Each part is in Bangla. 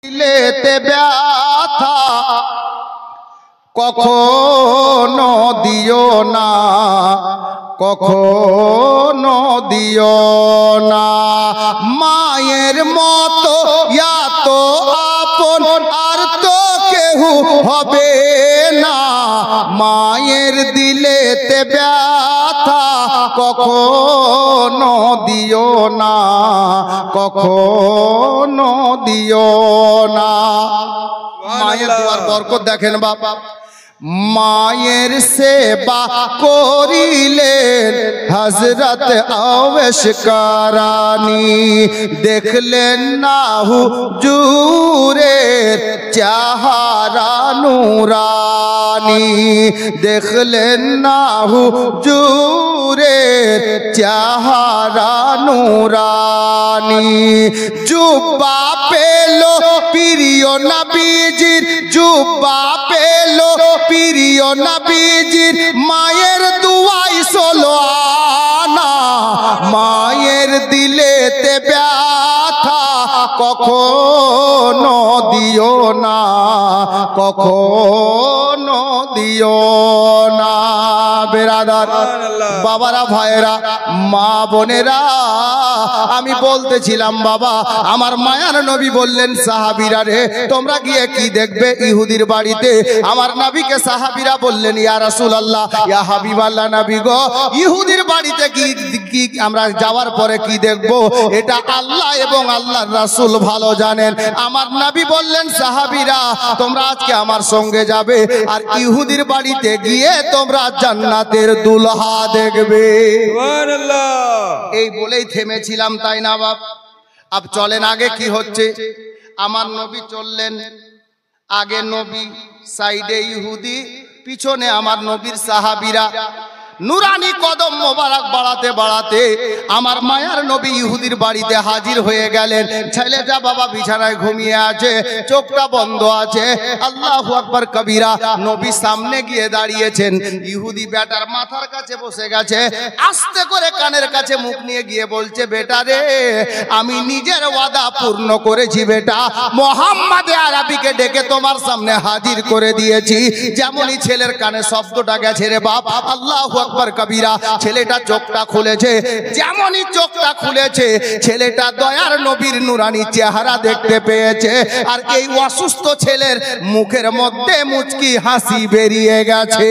দিলেতে ব্যথা কখনো দিও না, কখনো দিও না। মায়ের মতো এত আপন আর তো কেউ হবে না। মায়ের দিলেতে ব্যথা কখনো দিও না, কখনো দিও না। মায়ের দোয়ার বরকত দেখেন বাবা। মায়ের সেবা করিলেন হযরত আওয়াস কারানি, দেখলেন না হুজুরের চেহারা নূরানি, দেখলেন না হুজুরের চেহারা নূরানি। জুব্বা পেলো প্রিয় নবীজির, জুব্বা পেলো প্রিয় নবীজির, মায়ের দুয়াই ষোলো আনা। মায়ের দিলেতে ব্যথা কখনো দিও না, কখনো দিও না। বেরাদার বাবারা, ভাইয়েরা, মা বোনেরা, আমি বলতেছিলাম বাবা, আমার মায়ার নবী বললেন সাহাবীরা রে তোমরা গিয়ে কি দেখবে ইহুদির বাড়িতে? আমার নবীকে সাহাবীরা বললেন ইয়া রাসূলুল্লাহ, ইয়া হাবিবাল্লাহ নবী গো, ইহুদির বাড়িতে কি আমরা যাওয়ার পরে কি দেখব? এটা আল্লাহ এবং আল্লাহর রাসূল ভালো জানেন। আমার নবী বললেন সাহাবীরা তোমরা আজকে আমার সঙ্গে যাবে আর ইহুদির বাড়িতে গিয়ে তোমরা জান্নাতের দুলহা দেখবে। সুবহানাল্লাহ। এই বলেই থেমেছিলাম, তাই না বাপ? আব চলেন আগে কি হচ্ছে। আমার নবী চললেন, আগে নবী, সাইডে ইহুদি, পিছনে আমার নবীর সাহাবীরা। নুরানি কদম মোবারক বাড়াতে বাড়াতে আমার মায়ার নবী ইহুদির বাড়িতে হাজির হয়ে গেলেন। ছেলেটা বাবা বিছানায় ঘুমিয়ে আছে, চোখটা বন্ধ আছে। আল্লাহু আকবার কবিরা। নবী সামনে গিয়ে দাঁড়িয়েছেন, ইহুদি বেটার মাথার কাছে বসে গেছে। আস্তে করে কানের কাছে মুখ নিয়ে গিয়ে বলছে, বেটা রে আমি নিজের ওয়াদা পূর্ণ করেছি বেটা, মুহাম্মদ আরবিকে ডেকে তোমার সামনে হাজির করে দিয়েছি। যেমনই ছেলের কানে শব্দটা গেছে রে বাপ, আল্লাহু আকবার কবিরা, ছেলেটা চোখটা খুলেছে। যেমনই চোখটা খুলেছে ছেলেটা দয়ার নবীর নুরানি চেহারা দেখতে পেয়েছে। আর এই অসুস্থ ছেলের মুখের মধ্যে মুচকি হাসি বেরিয়ে গেছে।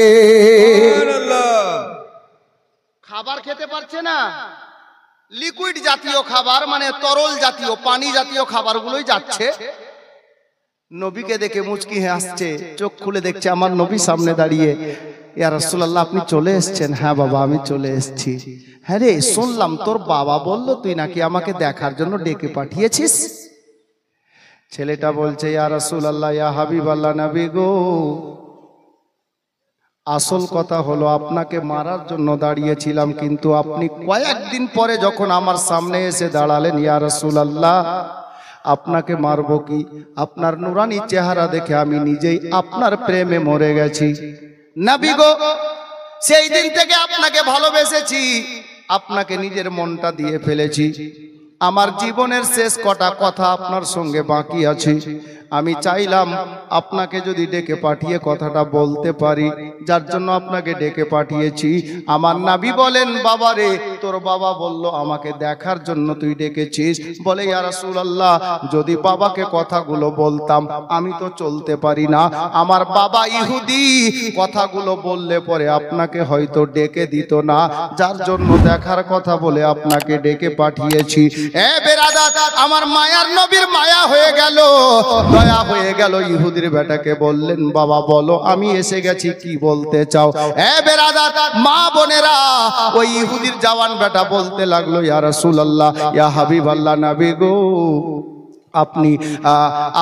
খাবার খেতে পারছে না, লিকুইড জাতীয় খাবার, মানে তরল জাতীয় পানি জাতীয় খাবারগুলোই যাচ্ছে। নবীকে দেখে মুচকি হাসছে, চোখ খুলে দেখছে আমার নবী সামনে দাঁড়িয়ে। ইয়া রাসূলুল্লাহ আপনি চলে এসেছেন? হ্যাঁ বাবা আমি চলে এসেছি। হ্যাঁ রে শুনলাম তোর বাবা বলল তুই নাকি আমাকে দেখার জন্য ডেকে পাঠিয়েছিস। ছেলেটা বলছে ইয়া রাসূলুল্লাহ, ইয়া হাবিবাল্লাহ নবী গো, আসল কথা হলো আপনাকে মারার জন্য দাঁড়িয়েছিলাম, কিন্তু আপনি কয়েকদিন পরে যখন আমার সামনে এসে দাঁড়ালেন ইয়া রাসূলুল্লাহ আপনাকে মারবো কি? আপনার নুরানি চেহারা দেখে আমি নিজেই আপনার প্রেমে মরে গেছি। নবী গো সেই দিন থেকে আপনাকে ভালোবেসেছি, আপনাকে নিজের মনটা দিয়ে ফেলেছি। আমার জীবনের শেষ কটা কথা আপনার সঙ্গে বাকি আছে। আমি চাইলাম আপনাকে যদি ডেকে পাঠিয়ে কথাটা বলতে পারি, যার জন্য আপনাকে ডেকে পাঠিয়েছি। আমার নবী বলেন বাবা রে তোর বাবা বলল আমাকে দেখার জন্য তুই ডেকেছিস। বলে ইয়া রাসূলুল্লাহ যদি বাবাকে কথাগুলো বলতাম, আমি তো চলতে পারি না, আমার বাবা ইহুদি, কথাগুলো বললে পরে আপনাকে হয়তো ডেকে দিত না, যার জন্য দেখার কথা বলে আপনাকে ডেকে পাঠিয়েছি। এ বেরাদার, আমার মায়ার নবীর মায়া হয়ে গেল, দয়া হয়ে গেল। ইহুদির বেটাকে বললেন বাবা বলো আমি এসে গেছি, কি বলতে চাও? এ বেরাদার মা বোনেরা, ওই ইহুদির জওয়ান বেটা বলতে লাগলো ইয়া রাসূলুল্লাহ, ইয়া হাবিবাল্লাহ নবী গো,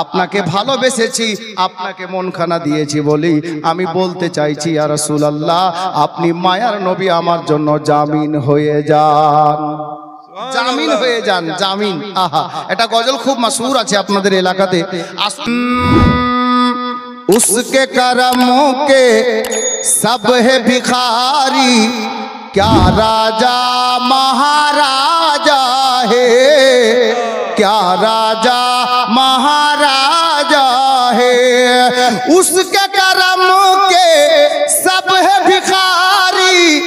আপনাকে ভালোবেসেছি, আপনাকে মনখানা দিয়েছি বলি আমি বলতে চাইছি ইয়া রাসূলুল্লাহ আপনি মায়ার নবী আমার জন্য জামিন হয়ে যান, জামিন হয়ে যান, জামিন। আহা, এটা গজল খুব মাশহুর আছে আপনাদের এলাকাতে। उसके करमों के सब है भिखारी, क्या राजा महाराजा है, क्या राजा महाराजा उसके करम के सब है भिखारी,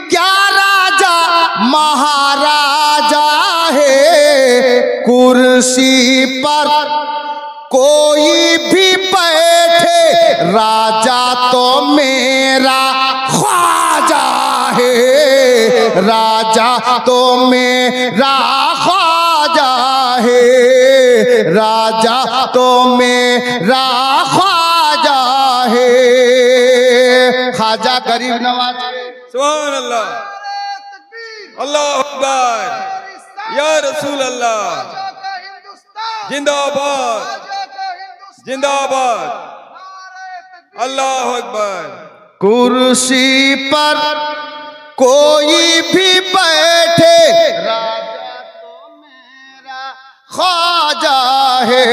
क्या राजा महाराजा है। कुर्सी पर कोई भी बैठे राजा तो मेरा ख्वाजा है, राजा तो मेरा ख्वाजा है, राजा तो मेरा ख्वाजा है। ख्वाजा गरीब नवाज। सुभान अल्लाह, अल्लाह अकबर, या रसूल अल्लाह, जिंदाबाद जिंदाबाद, अल्लाह अकबर। कुर्सी पर कोई भी बैठे राजा तो मेरा ख्वाजा है,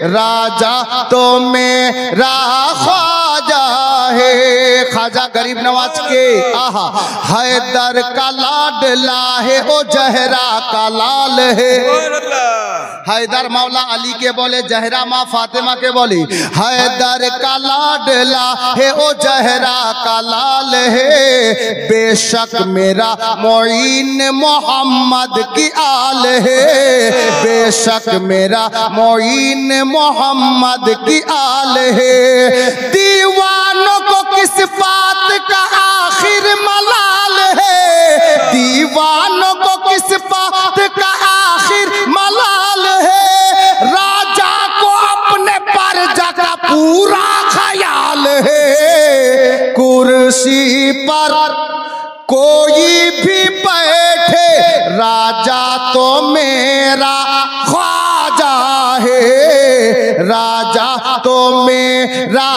राजा तो मेरा ख्वाजा है। ख्वाजा गरीब नवाज के आहा हैदर का लाडला है, ओ जहरा का लाल है। हैदर मौला अली के बोले, जहरा माँ फातिमा के बोली, हैदर का लाडला है, ओ जहरा का लाल है। बेशक मेरा मोइन मोहम्मद की आल है, बेशक मेरा मोइन मोहम्मद की आल है। दीवानों को किस बात का आखिर मलाल है, दीवानों को किस बात का आखिर मलाल है। राजा को अपने प्रजा का पूरा ख्याल है। कुर्सी पर कोई भी बैठे राजा तो मेरा ख्वाजा है, राजा तो मेरा